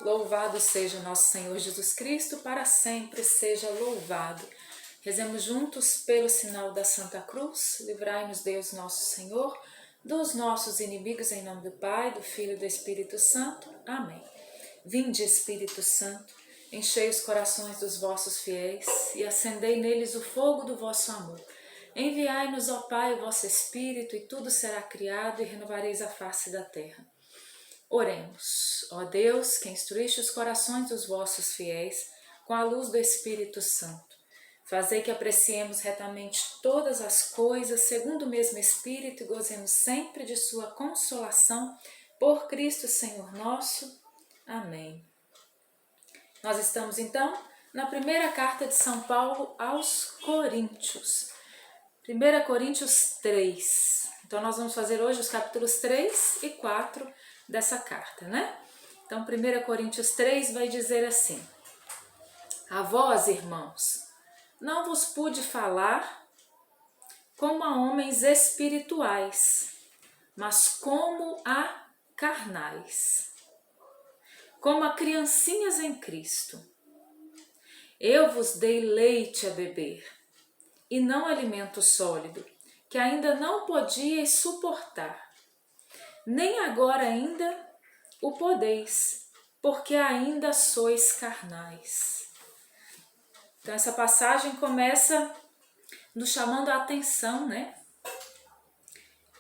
Louvado seja o nosso Senhor Jesus Cristo, para sempre seja louvado. Rezemos juntos pelo sinal da Santa Cruz. Livrai-nos, Deus nosso Senhor, dos nossos inimigos, em nome do Pai, do Filho e do Espírito Santo. Amém. Vinde, Espírito Santo, enchei os corações dos vossos fiéis e acendei neles o fogo do vosso amor. Enviai-nos, ó Pai, o vosso Espírito, e tudo será criado, e renovareis a face da terra. Oremos. Ó Deus, que instruíste os corações dos vossos fiéis com a luz do Espírito Santo, fazei que apreciemos retamente todas as coisas segundo o mesmo Espírito e gozemos sempre de sua consolação, por Cristo Senhor nosso. Amém. Nós estamos então na primeira carta de São Paulo aos Coríntios, 1 Coríntios 3. Então nós vamos fazer hoje os capítulos 3 e 4 dessa carta, né? Então 1 Coríntios 3 vai dizer assim: A vós, irmãos, não vos pude falar como a homens espirituais, mas como a carnais, como a criancinhas em Cristo. Eu vos dei leite a beber, e não alimento sólido, que ainda não podíeis suportar. Nem agora ainda o podeis, porque ainda sois carnais. Então essa passagem começa nos chamando a atenção, né?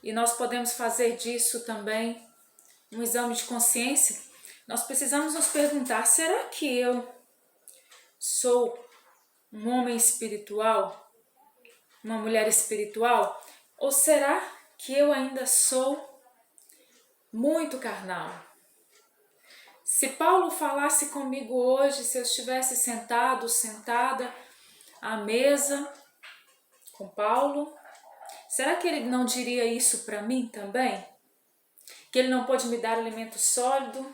E nós podemos fazer disso também um exame de consciência. Nós precisamos nos perguntar, será que eu sou um homem espiritual? Uma mulher espiritual? Ou será que eu ainda sou muito carnal? Se Paulo falasse comigo hoje, se eu estivesse sentado, sentada à mesa com Paulo, será que ele não diria isso para mim também? Que ele não pode me dar alimento sólido,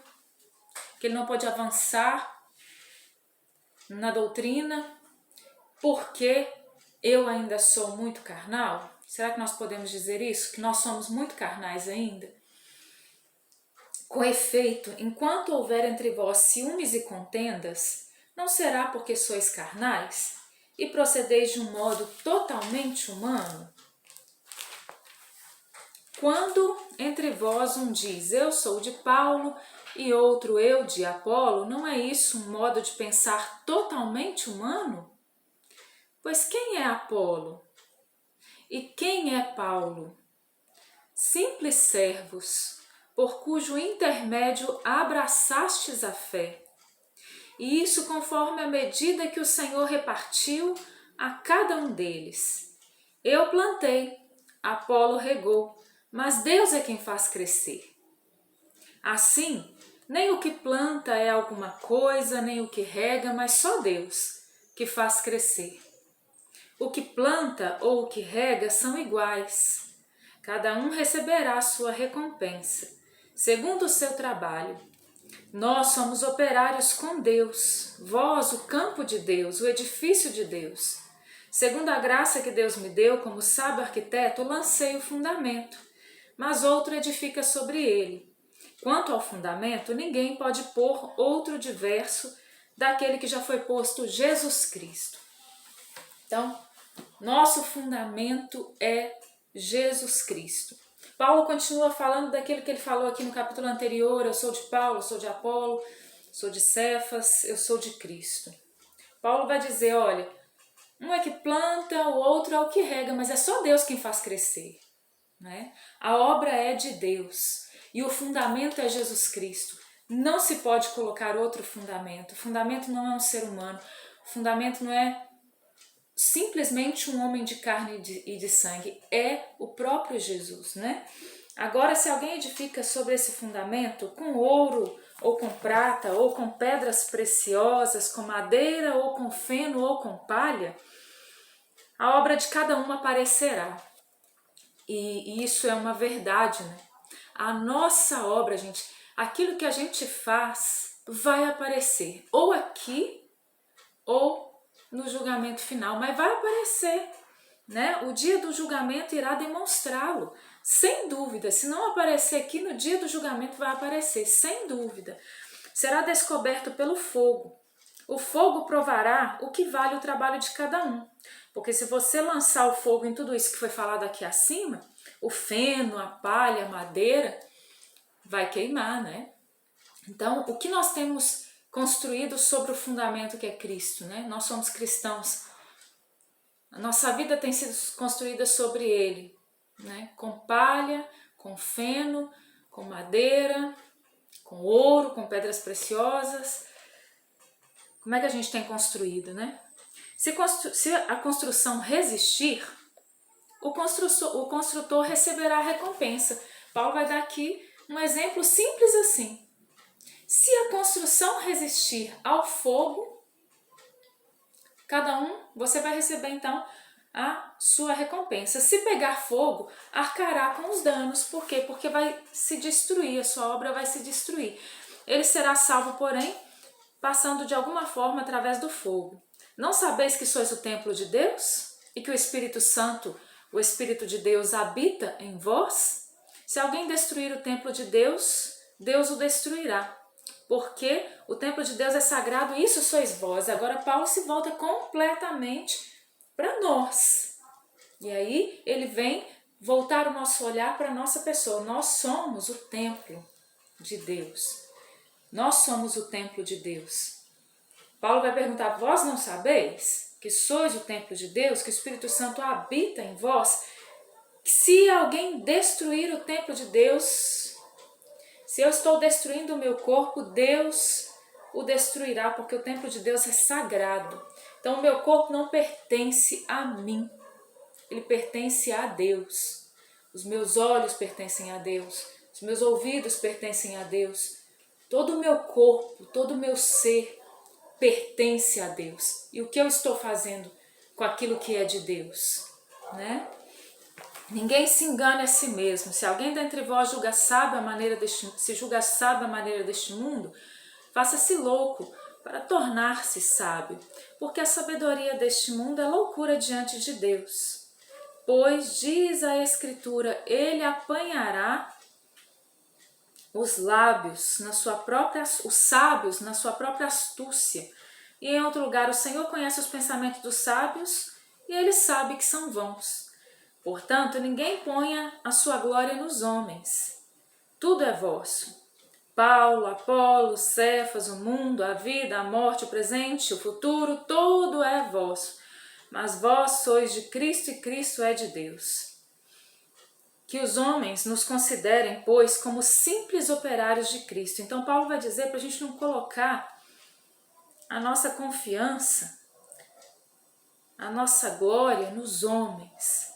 que ele não pode avançar na doutrina, porque eu ainda sou muito carnal? Será que nós podemos dizer isso? Que nós somos muito carnais ainda? Com efeito, enquanto houver entre vós ciúmes e contendas, não será porque sois carnais e procedeis de um modo totalmente humano? Quando entre vós um diz, eu sou de Paulo, e outro, eu de Apolo, não é isso um modo de pensar totalmente humano? Pois quem é Apolo? E quem é Paulo? Simples servos, por cujo intermédio abraçastes a fé. E isso conforme a medida que o Senhor repartiu a cada um deles. Eu plantei, Apolo regou, mas Deus é quem faz crescer. Assim, nem o que planta é alguma coisa, nem o que rega, mas só Deus que faz crescer. O que planta ou o que rega são iguais. Cada um receberá a sua recompensa, segundo o seu trabalho. Nós somos operários com Deus, vós o campo de Deus, o edifício de Deus. Segundo a graça que Deus me deu, como sábio arquiteto, lancei o fundamento, mas outro edifica sobre ele. Quanto ao fundamento, ninguém pode pôr outro diverso daquele que já foi posto, Jesus Cristo. Então, nosso fundamento é Jesus Cristo. Paulo continua falando daquilo que ele falou aqui no capítulo anterior, eu sou de Paulo, eu sou de Apolo, sou de Cefas, eu sou de Cristo. Paulo vai dizer, olha, um é que planta, o outro é o que rega, mas é só Deus quem faz crescer, né? A obra é de Deus e o fundamento é Jesus Cristo. Não se pode colocar outro fundamento. O fundamento não é um ser humano, o fundamento não é simplesmente um homem de carne e de sangue, é o próprio Jesus, né? Agora, se alguém edifica sobre esse fundamento com ouro, ou com prata, ou com pedras preciosas, com madeira, ou com feno, ou com palha, a obra de cada um aparecerá. E isso é uma verdade, né? A nossa obra, gente, aquilo que a gente faz vai aparecer, ou aqui, ou no julgamento final, mas vai aparecer, né? O dia do julgamento irá demonstrá-lo, sem dúvida. Se não aparecer aqui, no dia do julgamento vai aparecer, sem dúvida. será descoberto pelo fogo. O fogo provará o que vale o trabalho de cada um. Porque se você lançar o fogo em tudo isso que foi falado aqui acima, o feno, a palha, a madeira, vai queimar, né? Então, o que nós temos construído sobre o fundamento que é Cristo, né? Nós somos cristãos. A nossa vida tem sido construída sobre Ele, né? Com palha, com feno, com madeira, com ouro, com pedras preciosas. Como é que a gente tem construído, né? Se a construção resistir, o construtor receberá a recompensa. Paulo vai dar aqui um exemplo simples assim. Se a construção resistir ao fogo, cada um, você vai receber então a sua recompensa. Se pegar fogo, arcará com os danos. Por quê? Porque vai se destruir, a sua obra vai se destruir. Ele será salvo, porém, passando de alguma forma através do fogo. Não sabeis que sois o templo de Deus e que o Espírito Santo, o Espírito de Deus, habita em vós? Se alguém destruir o templo de Deus, Deus o destruirá. Porque o templo de Deus é sagrado e isso sois vós. Agora Paulo se volta completamente para nós. E aí ele vem voltar o nosso olhar para a nossa pessoa. Nós somos o templo de Deus. Nós somos o templo de Deus. Paulo vai perguntar, vós não sabeis que sois o templo de Deus, que o Espírito Santo habita em vós? Se alguém destruir o templo de Deus, se eu estou destruindo o meu corpo, Deus o destruirá, porque o templo de Deus é sagrado. Então o meu corpo não pertence a mim, ele pertence a Deus. Os meus olhos pertencem a Deus, os meus ouvidos pertencem a Deus. Todo o meu corpo, todo o meu ser pertence a Deus. E o que eu estou fazendo com aquilo que é de Deus, né? Ninguém se engane a si mesmo. Se alguém dentre vós julga sábio se julga sábio a maneira deste mundo, faça-se louco para tornar-se sábio, porque a sabedoria deste mundo é loucura diante de Deus. Pois diz a Escritura, ele apanhará os sábios na sua própria astúcia. E em outro lugar, o Senhor conhece os pensamentos dos sábios e ele sabe que são vãos. Portanto, ninguém ponha a sua glória nos homens. Tudo é vosso. Paulo, Apolo, Cefas, o mundo, a vida, a morte, o presente, o futuro, tudo é vosso. Mas vós sois de Cristo e Cristo é de Deus. Que os homens nos considerem, pois, como simples operários de Cristo. Então Paulo vai dizer para a gente não colocar a nossa confiança, a nossa glória nos homens.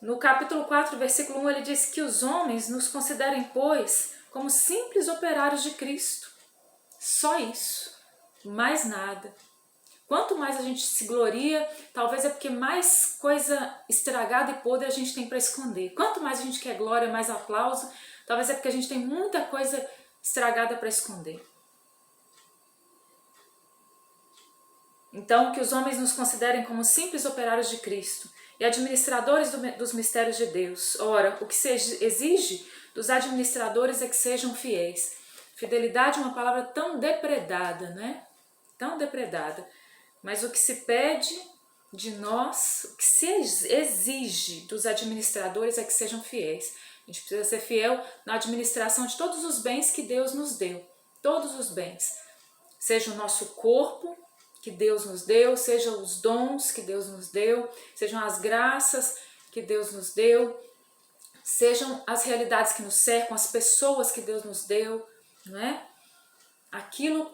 No capítulo 4, versículo 1, ele diz que os homens nos considerem, pois, como simples operários de Cristo. Só isso, mais nada. Quanto mais a gente se gloria, talvez é porque mais coisa estragada e podre a gente tem para esconder. Quanto mais a gente quer glória, mais aplauso, talvez é porque a gente tem muita coisa estragada para esconder. Então, que os homens nos considerem como simples operários de Cristo e administradores dos mistérios de Deus. Ora, o que se exige dos administradores é que sejam fiéis. Fidelidade é uma palavra tão depredada, né? Tão depredada. Mas o que se pede de nós, o que se exige dos administradores é que sejam fiéis. A gente precisa ser fiel na administração de todos os bens que Deus nos deu. Todos os bens. Seja o nosso corpo que Deus nos deu, sejam os dons que Deus nos deu, sejam as graças que Deus nos deu, sejam as realidades que nos cercam, as pessoas que Deus nos deu, não é?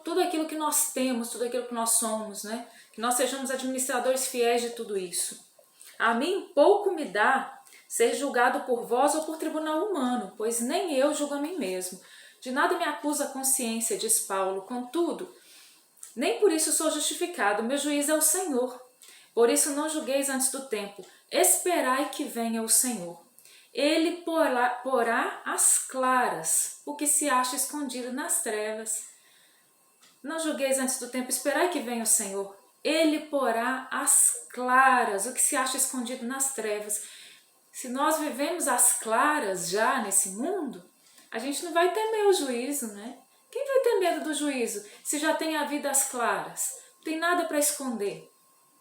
Tudo aquilo que nós temos, tudo aquilo que nós somos, né? Que nós sejamos administradores fiéis de tudo isso. A mim pouco me dá ser julgado por vós ou por tribunal humano, pois nem eu julgo a mim mesmo. De nada me acusa a consciência, diz Paulo, contudo, nem por isso sou justificado, meu juiz é o Senhor. Por isso não julgueis antes do tempo, esperai que venha o Senhor. Ele porá às claras o que se acha escondido nas trevas. Não julgueis antes do tempo, esperai que venha o Senhor. Ele porá às claras o que se acha escondido nas trevas. Se nós vivemos às claras já nesse mundo, a gente não vai temer o juízo, né? Quem vai temer medo do juízo se já tem a vida às claras? Não tem nada para esconder.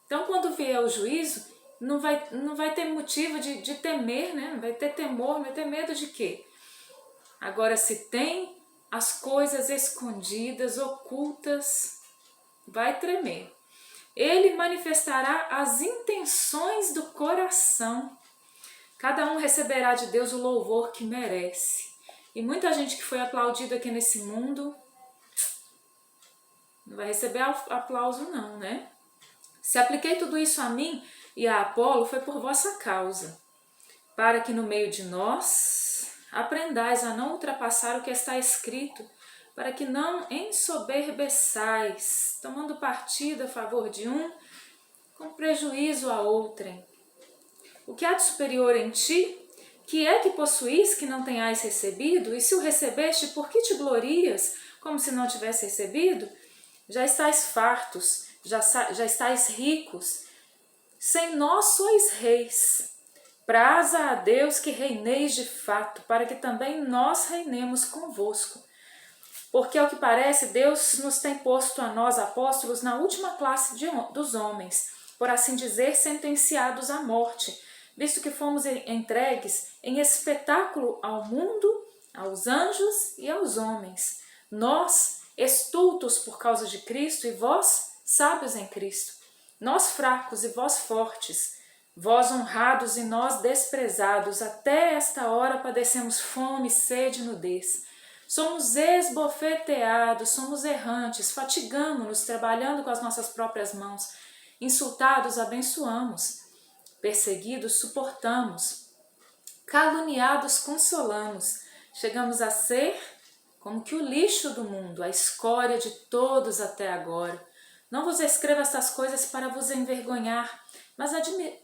Então, quando vier o juízo, não vai ter motivo de temer, né? Não vai ter temor, não vai ter medo de quê? Agora, se tem as coisas escondidas, ocultas, vai tremer. Ele manifestará as intenções do coração. Cada um receberá de Deus o louvor que merece. E muita gente que foi aplaudida aqui nesse mundo não vai receber aplauso não, né? Se apliquei tudo isso a mim e a Apolo, foi por vossa causa, para que no meio de nós aprendais a não ultrapassar o que está escrito, para que não ensoberbeçais, tomando partido a favor de um, com prejuízo a outrem. O que há de superior em ti, que é que possuís que não tenhais recebido? E se o recebeste, por que te glorias, como se não tivesse recebido? Já estáis fartos, já estáis ricos, sem nós sois reis. Praza a Deus que reineis de fato, para que também nós reinemos convosco. Porque, ao que parece, Deus nos tem posto a nós, apóstolos, na última classe dos homens, por assim dizer, sentenciados à morte, visto que fomos entregues em espetáculo ao mundo, aos anjos e aos homens. Nós, estultos por causa de Cristo, e vós, sábios em Cristo. Nós fracos e vós fortes, vós honrados e nós desprezados, até esta hora padecemos fome, sede e nudez. Somos esbofeteados, somos errantes, fatigamos-nos trabalhando com as nossas próprias mãos. Insultados, abençoamos. Perseguidos, suportamos. Caluniados, consolamos. Chegamos a ser como que o lixo do mundo, a escória de todos até agora. Não vos escrevo estas coisas para vos envergonhar, mas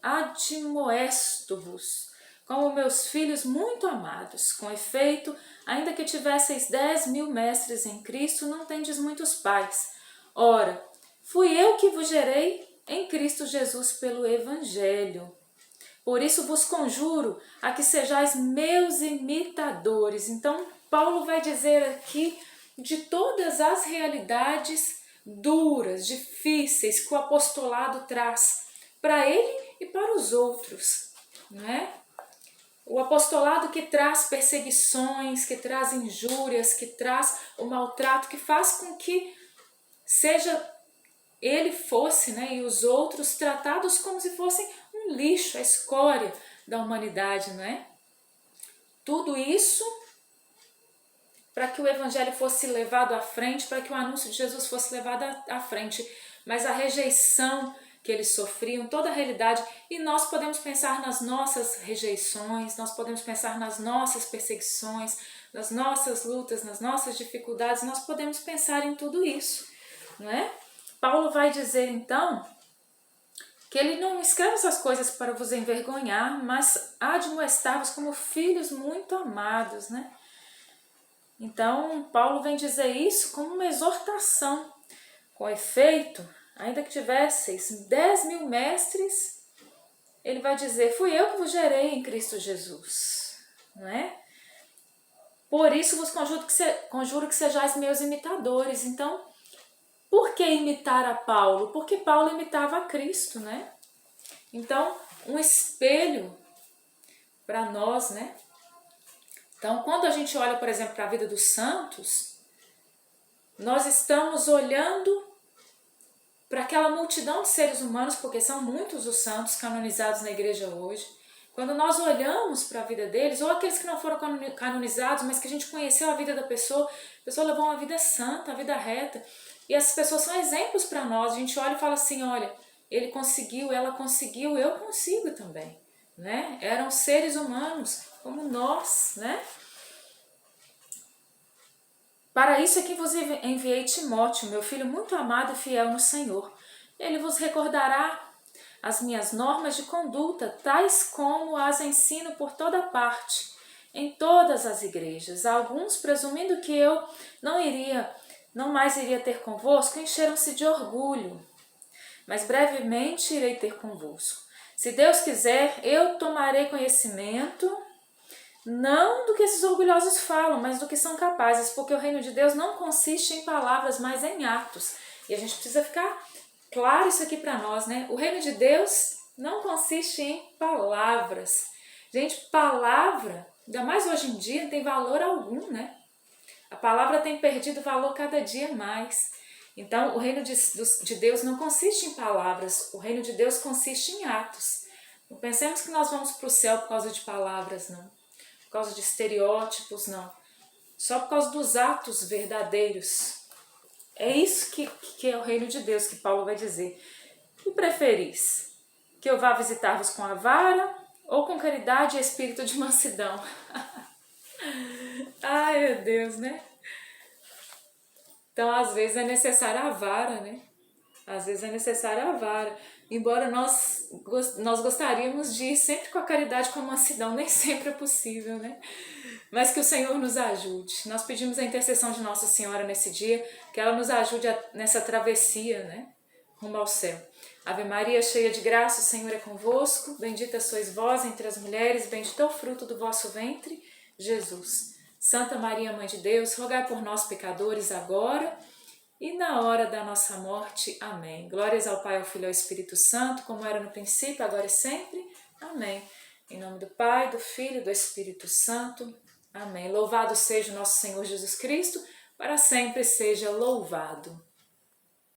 admoesto-vos, como meus filhos muito amados. Com efeito, ainda que tivesseis 10.000 mestres em Cristo, não tendes muitos pais. Ora, fui eu que vos gerei em Cristo Jesus pelo Evangelho. Por isso vos conjuro a que sejais meus imitadores. Então, Paulo vai dizer aqui de todas as realidades duras, difíceis que o apostolado traz para ele e para os outros, não é? O apostolado que traz perseguições, que traz injúrias, que traz o maltrato, que faz com que seja ele fosse, né, e os outros tratados como se fossem um lixo, a escória da humanidade, não é? Tudo isso para que o evangelho fosse levado à frente, para que o anúncio de Jesus fosse levado à frente. Mas a rejeição que eles sofriam, toda a realidade, e nós podemos pensar nas nossas rejeições, nós podemos pensar nas nossas perseguições, nas nossas lutas, nas nossas dificuldades, nós podemos pensar em tudo isso, não é? Paulo vai dizer então que ele não escreve essas coisas para vos envergonhar, mas admoestar-vos como filhos muito amados, né? Então, Paulo vem dizer isso como uma exortação. Com efeito, ainda que tivesseis 10.000 mestres, ele vai dizer, fui eu que vos gerei em Cristo Jesus, não é? Por isso vos conjuro que sejais meus imitadores. Então, por que imitar a Paulo? Porque Paulo imitava a Cristo, né? Então, um espelho para nós, né? Então, quando a gente olha, por exemplo, para a vida dos santos, nós estamos olhando para aquela multidão de seres humanos, porque são muitos os santos canonizados na igreja hoje. Quando nós olhamos para a vida deles, ou aqueles que não foram canonizados, mas que a gente conheceu a vida da pessoa, a pessoa levou uma vida santa, uma vida reta, e essas pessoas são exemplos para nós. A gente olha e fala assim, olha, ele conseguiu, ela conseguiu, eu consigo também, né? Eram seres humanos como nós, né? Para isso é que vos enviei Timóteo, meu filho muito amado e fiel no Senhor. Ele vos recordará as minhas normas de conduta, tais como as ensino por toda parte, em todas as igrejas. Alguns, presumindo que eu não mais iria ter convosco, encheram-se de orgulho, mas brevemente irei ter convosco. Se Deus quiser, eu tomarei conhecimento Não do que esses orgulhosos falam, mas do que são capazes, porque o reino de Deus não consiste em palavras, mas em atos. E a gente precisa ficar claro isso aqui para nós, né? O reino de Deus não consiste em palavras. Gente, palavra, ainda mais hoje em dia, não tem valor algum, né? A palavra tem perdido valor cada dia mais. Então, o reino de Deus não consiste em palavras, o reino de Deus consiste em atos. Não pensemos que nós vamos para o céu por causa de palavras, não. Por causa de estereótipos, não. Só por causa dos atos verdadeiros. É isso que é o reino de Deus, que Paulo vai dizer. Que preferis? Que eu vá visitar-vos com a vara ou com caridade e espírito de mansidão? Ai, meu Deus, né? Então, às vezes é necessária a vara, né? Às vezes é necessária a vara. Embora nós gostaríamos de ir sempre com a caridade, com a mansidão, nem sempre é possível, né? Mas que o Senhor nos ajude. Nós pedimos a intercessão de Nossa Senhora nesse dia, que ela nos ajude nessa travessia, né? Rumo ao céu. Ave Maria, cheia de graça, o Senhor é convosco. Bendita sois vós entre as mulheres, bendito é o fruto do vosso ventre, Jesus. Santa Maria, Mãe de Deus, rogai por nós, pecadores, agora e na hora da nossa morte. Amém. Glórias ao Pai, ao Filho e ao Espírito Santo, como era no princípio, agora e sempre. Amém. Em nome do Pai, do Filho e do Espírito Santo. Amém. Louvado seja o nosso Senhor Jesus Cristo, para sempre seja louvado.